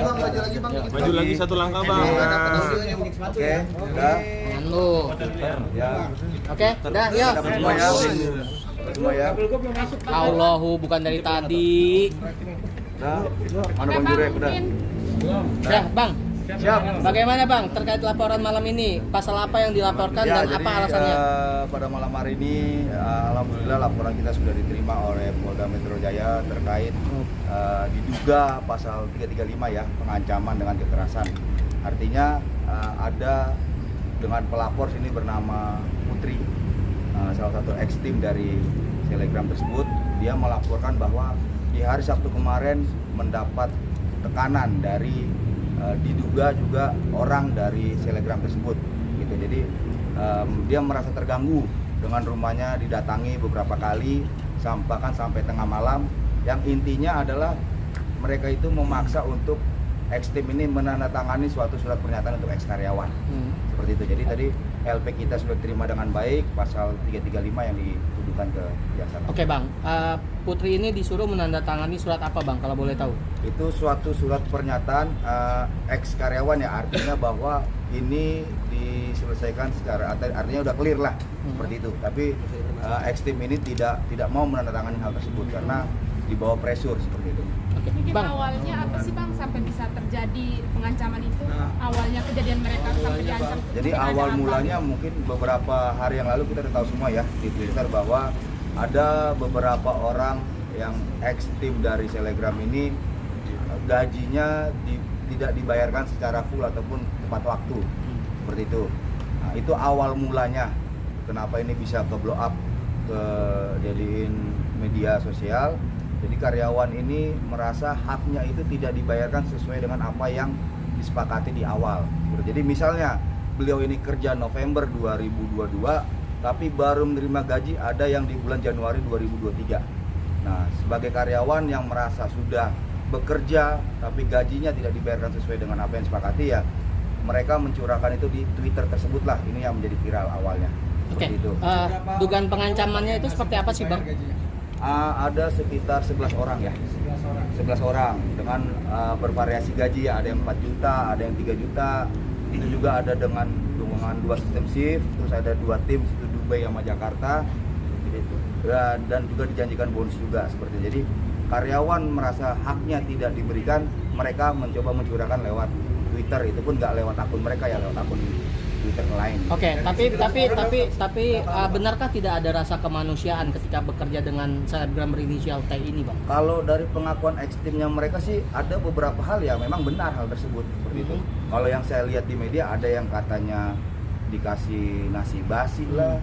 bang, maju lagi bang. Maju lagi satu langkah bang. Oke, udah. Jangan lu. Ya. Oke, udah ya. Dapat semua ya. Semua ya. Allahu bukan dari tadi. Nah, mana bang Jurek udah. Dah, Bang. Siap. Bagaimana Bang terkait laporan malam ini? Pasal apa yang dilaporkan Ya, dan jadi, apa alasannya? pada malam hari ini, alhamdulillah laporan kita sudah diterima oleh Polda Metro Jaya terkait diduga pasal 335 ya, pengancaman dengan kekerasan. Artinya ada dengan pelapor sini bernama Putri, salah satu ex-tim dari Telegram tersebut. Dia melaporkan bahwa di hari Sabtu kemarin mendapat tekanan dari diduga juga orang dari Telegram tersebut gitu. Jadi dia merasa terganggu dengan rumahnya didatangi beberapa kali sampai tengah malam, yang intinya adalah mereka itu memaksa untuk ex-tim ini menandatangani suatu surat pernyataan untuk ex-karyawan. Seperti itu. Jadi tadi LP kita sudah terima dengan baik pasal 335 yang dituduhkan ke kejaksaan. Oke Bang, Putri ini disuruh menandatangani surat apa Bang kalau boleh tahu? Itu suatu surat pernyataan ex-karyawan ya, artinya bahwa ini diselesaikan secara, artinya udah clear lah seperti itu. Tapi ex-tim ini tidak mau menandatangani hal tersebut karena di bawah pressure seperti itu. Mungkin Bang. awalnya apa sih Bang sampai bisa terjadi pengancaman itu? Awalnya kejadian mereka sampai diancam. Jadi mungkin ada awal apa? mulanya mungkin beberapa hari yang lalu kita udah tahu semua ya di Twitter bahwa ada beberapa orang yang ex-tim dari Telegram ini gajinya tidak dibayarkan secara full ataupun tepat waktu seperti itu. Nah, itu awal mulanya kenapa ini bisa ke blow up, ke jadiin media sosial. Jadi karyawan ini merasa haknya itu tidak dibayarkan sesuai dengan apa yang disepakati di awal. Jadi misalnya beliau ini kerja November 2022 tapi baru menerima gaji ada yang di bulan Januari 2023. Nah, sebagai karyawan yang merasa sudah bekerja tapi gajinya tidak dibayarkan sesuai dengan apa yang disepakati, ya mereka mencurahkan itu di Twitter tersebut lah. Ini yang menjadi viral awalnya. Oke. Seperti itu. Dugaan pengancamannya itu seperti apa sih Bang? Ada sekitar 11 orang ya. 11 orang dengan bervariasi gaji ya, ada yang 4 juta, ada yang 3 juta. Itu juga ada dengan 2 sistem shift, terus ada 2 tim, situ Dubai sama Jakarta. Dan juga dijanjikan bonus juga seperti itu. Jadi karyawan merasa haknya tidak diberikan, mereka mencoba mencurahkan lewat Twitter, itu pun nggak lewat akun mereka ya, lewat akun Twitter lain. Oke, tapi benarkah tidak ada rasa kemanusiaan ketika bekerja dengan selebgram berinisial T ini, Bang? Kalau dari pengakuan ex-timnya mereka sih ada beberapa hal ya memang benar hal tersebut seperti itu. Kalau yang saya lihat di media ada yang katanya dikasih nasi basi lah,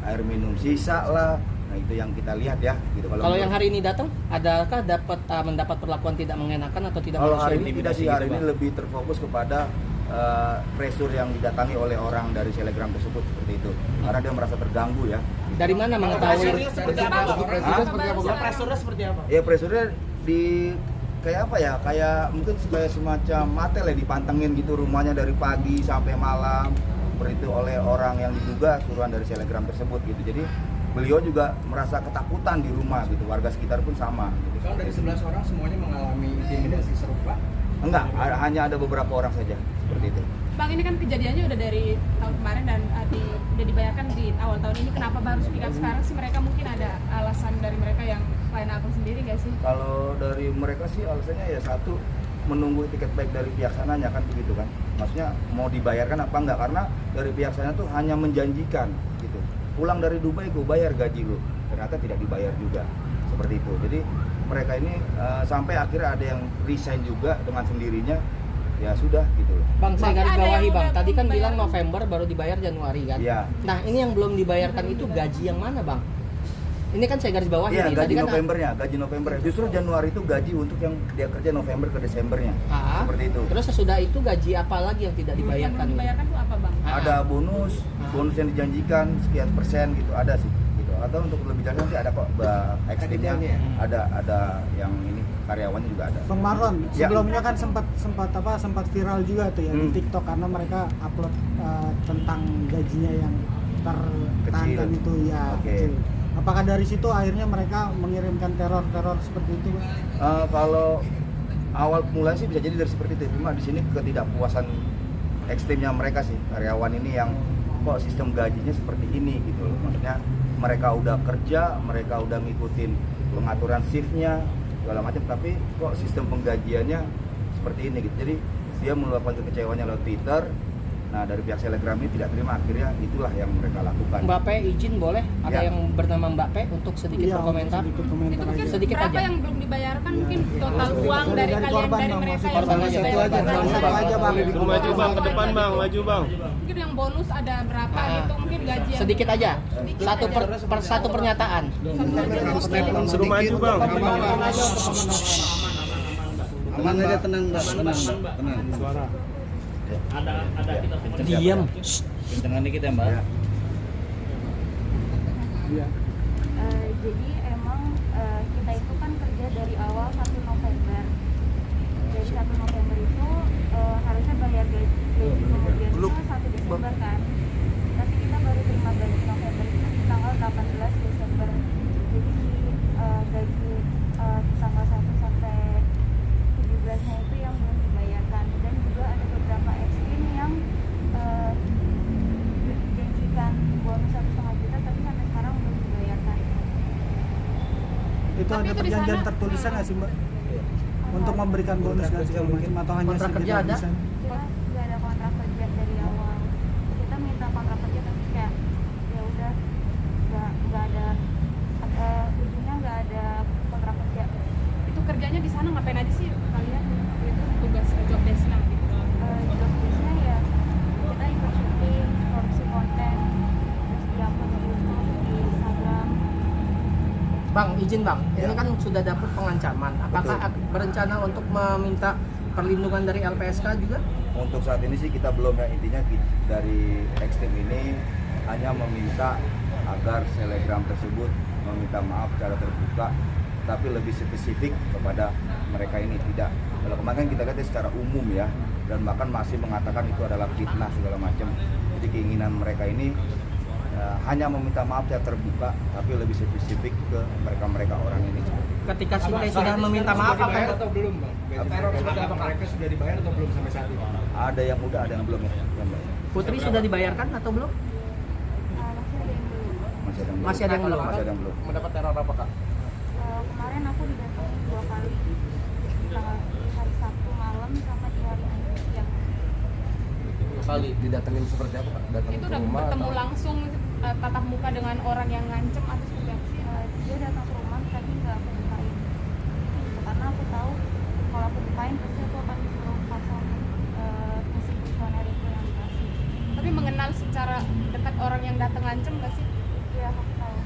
air minum sisa lah. Nah, itu yang kita lihat ya gitu. Kalau yang hari ini datang, adakah mendapat perlakuan tidak mengenakan atau tidak Kalau manusiawi? hari ini tidak sih, hari ini lebih terfokus kepada pressure yang didatangi oleh orang dari Telegram tersebut seperti itu. Karena dia merasa terganggu ya. Dari mana mengetahui? Pressure-nya seperti apa? Ya pressure-nya di kayak apa ya? Kayak mungkin kayak semacam matel ya, dipantengin gitu rumahnya dari pagi sampai malam seperti itu oleh orang yang diduga suruhan dari Telegram tersebut gitu. Jadi beliau juga merasa ketakutan di rumah gitu. Warga sekitar pun sama gitu. Kalau dari 11 orang semuanya mengalami intimidasi serupa? Enggak, hanya ada beberapa orang saja seperti itu. Bang, ini kan kejadiannya udah dari tahun kemarin dan udah dibayarkan di awal tahun ini. Kenapa baru speak up sekarang sih? Mereka mungkin ada alasan dari mereka yang klien Abang sendiri nggak sih? Kalau dari mereka sih alasannya ya satu, menunggu tiket baik dari pihak sananya kan begitu kan. Maksudnya mau dibayarkan apa enggak, karena dari pihak sana tuh hanya menjanjikan gitu. Pulang dari Dubai gue bayar gaji lu. Ternyata tidak dibayar juga. Seperti itu. Jadi mereka ini sampai akhirnya ada yang resign juga dengan sendirinya. Ya sudah gitu loh. Bang, saya Bang, garis ada bawahi yang Bang. udah Tadi kan membayar. bilang November baru dibayar Januari kan? Iya. Nah, ini yang belum dibayarkan itu gaji yang mana, Bang? Ini kan saya garis bawahi Iya, nih. gaji Tadi kan Novembernya, gaji November. Justru Januari itu gaji untuk yang dia kerja November ke Desembernya. Seperti itu. Terus sesudah itu gaji apa lagi yang tidak Yang dibayarkan? belum dibayarkan tuh apa Bang? Ada bonus yang dijanjikan sekian persen gitu, ada sih gitu. Atau untuk lebih jelas nanti ada kok ex-timnya, ada yang ini karyawannya juga ada. Bang Marlon, Ya. sebelumnya kan sempat viral juga tuh ya di TikTok karena mereka upload tentang gajinya yang tertahankan Kecil. itu ya. Oke. Kecil. Apakah dari situ akhirnya mereka mengirimkan teror seperti itu? Kalau awal mulai sih bisa jadi dari seperti itu, cuma di sini ketidakpuasan ekstrimnya mereka sih karyawan ini yang kok sistem gajinya seperti ini gitu loh. Maksudnya mereka udah kerja, mereka udah ngikutin pengaturan shiftnya segala macam, tapi kok sistem penggajiannya seperti ini gitu. Jadi dia meluapkan kekecewaannya lewat Twitter. Nah dari pihak Selegram ini tidak terima, akhirnya itulah yang mereka lakukan. Mbak P izin boleh? Ada Ya. yang bernama Mbak P untuk sedikit Iya, berkomentar? sedikit Itu komentar mungkin aja. Sedikit berapa aja. yang belum dibayarkan, Iya. mungkin total Iya. uang dari Dari kalian, korban, dari Bang, mereka masih yang korban belum satu dibayarkan. aja, Bang. Satu aja, Bang. Suruh maju bang ke depan bang, maju bang. Mungkin yang bonus ada berapa Ah. gitu, mungkin gaji yang Sedikit aja. Sedikit Satu aja. satu pernyataan. Suruh maju bang. Aman aja, tenang Mbak, tenang Mbak, tenang. Diam. Kencengan dikit ya Mbak. Iya. Jadi emang kita itu kan kerja dari awal 1 November. Dari 1 November itu harusnya bayar gaji kemudian itu 1 Desember kan. Tapi kita baru terima gaji November itu di tanggal 18 Desember. Jadi gaji tanggal 1 sampai 17-nya itu yang belum dibayarkan. Dan juga ada beberapa ekstrim yang dijanjikan bonus 1,5 juta tapi sampai sekarang belum dibayarkan. Itu Tapi ada itu di perjanjian sana- tertulisan nggak sih Mbak? Untuk memberikan bonus dan segala macam atau hanya Kontrak sekedar kerja ada? desain? Kita nggak ada kontrak kerja dari awal. Kita minta kontrak kerja tapi kayak ya udah nggak ada ujungnya nggak ada kontrak kerja. itu kerjanya di sana ngapain aja sih kalian? Itu tugas job desk-nya gitu. Job desk-nya ya kita ikut syuting, produksi konten, terus diupload di YouTube, di Instagram. Bang, izin Bang. Ini Ya. kan sudah dapat pengancaman. Apakah berencana untuk meminta perlindungan dari LPSK juga? Untuk saat ini sih kita belum ya, intinya dari ekstrim ini hanya meminta agar Selegram tersebut meminta maaf secara terbuka, tapi lebih spesifik kepada mereka ini tidak. Kalau kemarin kita lihat secara umum ya, dan bahkan masih mengatakan itu adalah fitnah segala macam. Jadi keinginan mereka ini hanya meminta maaf secara terbuka, tapi lebih spesifik ke mereka orang ini. Ketika Sinte sudah meminta maaf apa ya? Atau belum Bang? Gaji mereka sudah dibayar atau belum sampai saat ini? Ada yang udah, ada yang belum ya. Putri sudah dibayarkan atau belum? Masih ada yang belum. Masih ada yang belum. Masih ada yang belum. Mendapat teror apa kak? Kemarin aku didatangi 2 kali di hari Sabtu malam sama di hari Minggu siang. Kali didatengin seperti apa kak? Datang Itu ke udah rumah bertemu atau? langsung tatap muka dengan orang yang ngancem atau seperti apa sih? Dia datang ke rumah tapi nggak aku bukain gitu, karena aku tahu kalau aku bukain pasti aku akan disuruh pasang misi kuesioner itu yang dikasih. Tapi mengenal secara dekat orang yang datang ngancem nggak sih? Iya aku tahu.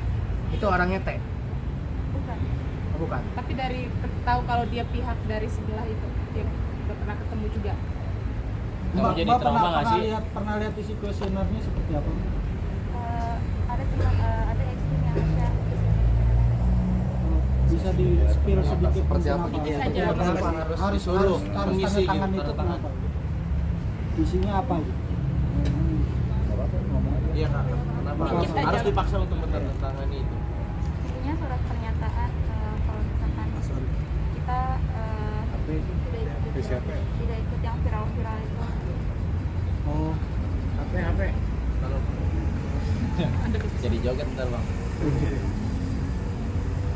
Itu orangnya T. Bukan. Oh, bukan. Tapi dari tahu kalau dia pihak dari sebelah itu, dia udah pernah ketemu juga. Mbak, jadi Mbak trauma nggak pernah sih? lihat isi kuesionernya seperti apa? Ada ekstrim yang share. Bisa di spill sedikit Seperti apa? kenapa? Bisa aja. Harus tanda mengisi tangan gitu, itu tanda tangan. kenapa? Isinya apa gitu? Iya kak. Kenapa Dikit aja. harus dipaksa untuk menandatangani itu? Intinya surat pernyataan kalau misalkan kita tidak ikut yang viral-viral itu. Oh, Kalau jadi joget ntar bang.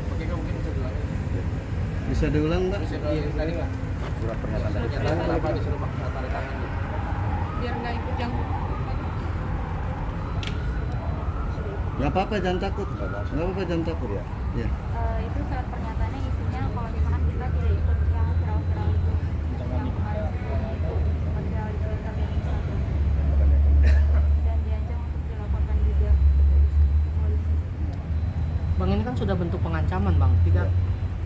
Oke kak mungkin bisa diulang. Bisa diulang Mbak? Bisa diulang tadi kak. Surat pernyataan dari Pernyataan kenapa disuruh paksa tarik tangan gitu? Biar nggak ikut yang Gak apa-apa, jangan takut. Gak apa-apa, jangan takut ya. Iya. Itu surat pernyataannya isinya kalau misalkan kita tidak ikut yang viral-viral itu, yang kemarin itu sempat viral di Twitter dan Instagram, dan diancam untuk dilaporkan juga ke polisi. Bang, ini kan sudah bentuk pengancaman Bang.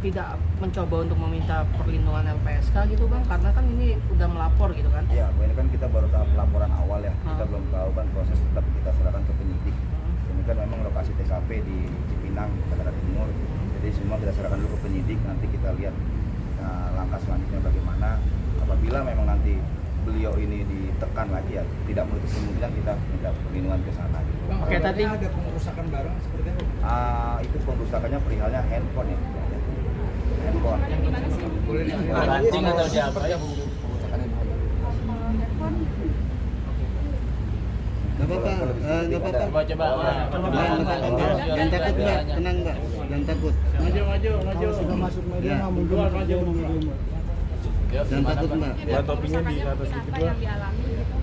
Tidak mencoba untuk meminta perlindungan LPSK gitu Bang, karena kan ini udah melapor gitu kan. Ya, ini kan kita baru tahap laporan awal ya. Kita Ah. belum tahu kan proses, tetap kita serahkan ke penyidik. Ini kan memang lokasi TKP di Cipinang, Jakarta Timur. Jadi semua kita serahkan dulu ke penyidik. Nanti kita lihat langkah selanjutnya bagaimana. Apabila memang nanti beliau ini ditekan lagi ya, tidak menutup kemungkinan kita minta perlindungan ke sana. Gitu. Bang, Oke, tadi- ada pengerusakan barang seperti apa? Itu pengerusakannya perihalnya handphone ya. handphone. Di mana sih? Mancing atau siapa ya pengusahaan handphone? Handphone Nggak apa-apa, nggak apa-apa. Coba Jangan takut mbak, tenang mbak, jangan takut. Kalau sudah masuk media Ya. mah mungkin kerja sama media. Jangan takut mbak. Mungkin ada kerusakannya mungkin apa yang dialami gitu.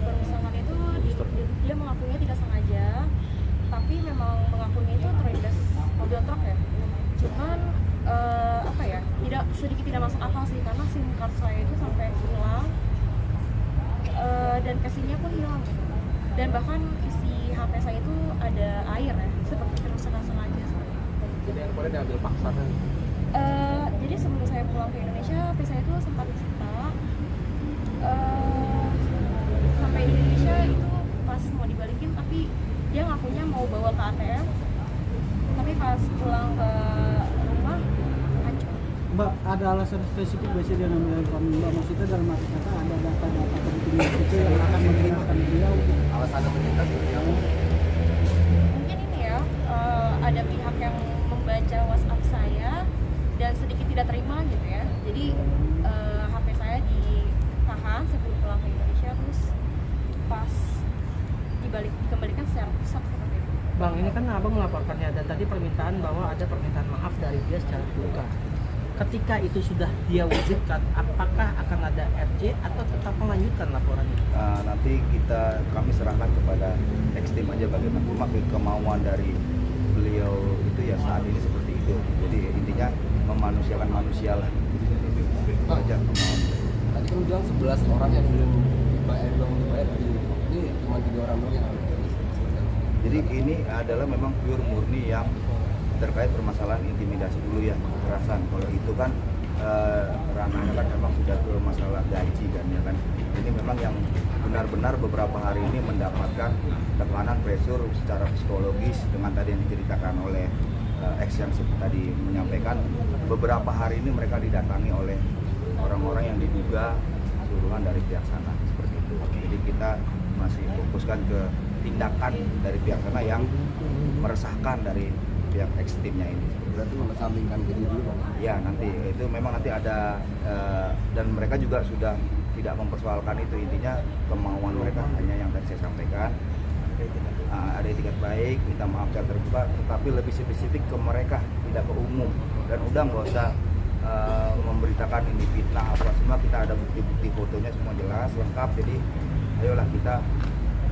Perusahaan itu dia mengakuinya tidak sengaja, tapi memang mengakuinya itu terlindas mobil truk ya. Cuman apa ya, sedikit tidak masuk akal sih, karena SIM card saya itu sampai hilang dan casingnya pun hilang gitu. Dan bahkan isi HP saya itu ada air ya, seperti kerusakan sengaja seperti itu. Jadi handphone diambil paksa kan? Jadi sebelum saya pulang ke Indonesia, HP saya itu sempat disita. Sampai di Indonesia itu pas mau dibalikin, tapi dia ngakunya mau bawa ke ATM, tapi pas pulang ke rumah hancur. Mbak, ada alasan spesifik gak sih dia namanya handphone Mbak? Maksudnya dalam arti kata ada data-data penting itu yang akan menggunakan beliau. Alasan pemerintah seperti apa? Mungkin ini ya, ada pihak yang membaca WhatsApp saya dan sedikit tidak terima gitu ya. Jadi HP saya ditahan sebelum pulang ke Indonesia, terus pas dikembalikan secara rusak seperti itu. Bang, ini kan abang melaporkannya dan tadi permintaan bahwa ada permintaan maaf dari dia secara terbuka. Ketika itu sudah dia wujudkan, apakah akan ada RJ atau tetap melanjutkan laporan itu? Nanti kami serahkan kepada X-Team aja bagaimana. Cuma kemauan dari beliau itu ya saat ini seperti itu. Jadi intinya memanusiakan manusia lah. Itu aja kemauan. Tadi kan bilang 11 orang yang belum dibayar. Ini cuma 3 orang doang yang harus dibayar. Jadi ini adalah memang pure murni yang terkait permasalahan intimidasi dulu ya, kekerasan. Kalau itu kan ranahnya kan memang sudah ke masalah gaji kan ya kan. Ini memang yang benar-benar beberapa hari ini mendapatkan tekanan pressure secara psikologis dengan tadi yang diceritakan oleh X yang tadi menyampaikan. Beberapa hari ini mereka didatangi oleh orang-orang yang diduga suruhan dari pihak sana seperti itu. Jadi kita masih fokuskan ke tindakan dari pihak sana yang meresahkan dari pihak X-Teamnya ini. Berarti mengesampingkan diri dulu Bang? Ya nanti itu memang nanti ada dan mereka juga sudah tidak mempersoalkan itu, intinya kemauan mereka hanya yang tadi saya sampaikan, ada etikat baik, minta maaf secara terbuka, tetapi lebih spesifik ke mereka, tidak ke umum, dan udah nggak usah memberitakan ini fitnah apa semua. Kita ada bukti-bukti fotonya semua jelas lengkap, jadi ayolah kita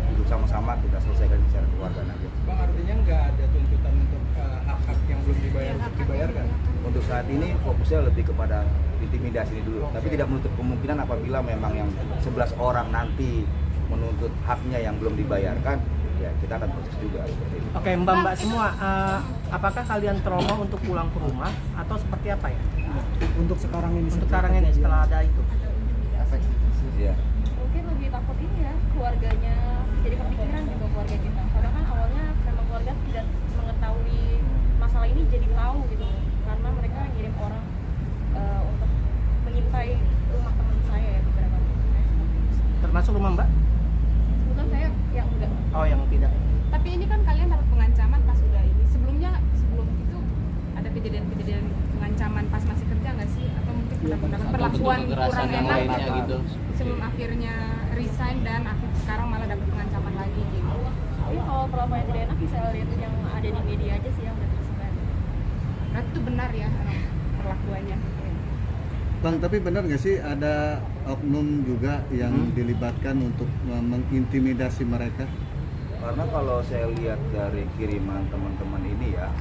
duduk sama-sama, kita selesaikan secara keluarga aja. Bang, artinya nggak ada tuntutan untuk hak-hak yang belum dibayar untuk dibayarkan? Untuk saat ini fokusnya lebih kepada intimidasi ini dulu, tapi tidak menutup kemungkinan apabila memang yang 11 orang nanti menuntut haknya yang belum dibayarkan, ya kita akan proses juga seperti itu. Oke, mbak-mbak semua, apakah kalian trauma untuk pulang ke rumah atau seperti apa ya? Untuk sekarang ini. Untuk sekarang ini setelah ada itu. Efek Iya. Mungkin lebih takut ini ya, keluarganya jadi kepikiran juga keluarga kita, karena kan awalnya memang keluarga tidak mengetahui masalah ini, jadi tahu gitu karena mereka ngirim orang untuk mengintai rumah teman saya ya, beberapa teman saya seperti itu. Termasuk rumah mbak? Kebetulan saya yang enggak. Oh, yang tidak. Tapi ini kan kalian dapat pengancaman pas udah ini. Sebelum itu ada kejadian-kejadian pengancaman pas masih kerja nggak sih? Atau mungkin dapat perlakuan kurang enak gitu. sebelum akhirnya resign dan sekarang malah dapat pengancaman lagi gitu. Tapi kalau perlakuan yang tidak enak bisa lihat yang ada di media aja sih yang udah tersebar. Berarti itu benar ya perlakuannya. Bang, tapi benar nggak sih ada oknum juga yang dilibatkan untuk mengintimidasi mereka? Karena kalau saya lihat dari kiriman teman-teman ini ya,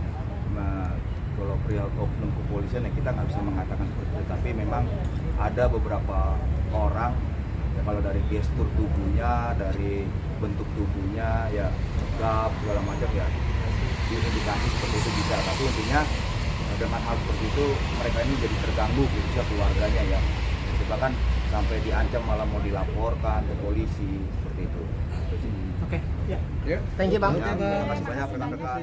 kalau perihal oknum kepolisian ya kita nggak bisa mengatakan seperti itu, tapi memang ada beberapa orang ya, kalau dari gestur tubuhnya, dari bentuk tubuhnya ya tegap segala macam ya diindikasi seperti itu bisa, tapi intinya dengan hal seperti itu mereka ini jadi terganggu khususnya keluarganya ya, bahkan sampai diancam malah mau dilaporkan ke polisi seperti itu. Oke, ya. Ya. Thank you bang. Ya, terima kasih banyak rekan-rekan.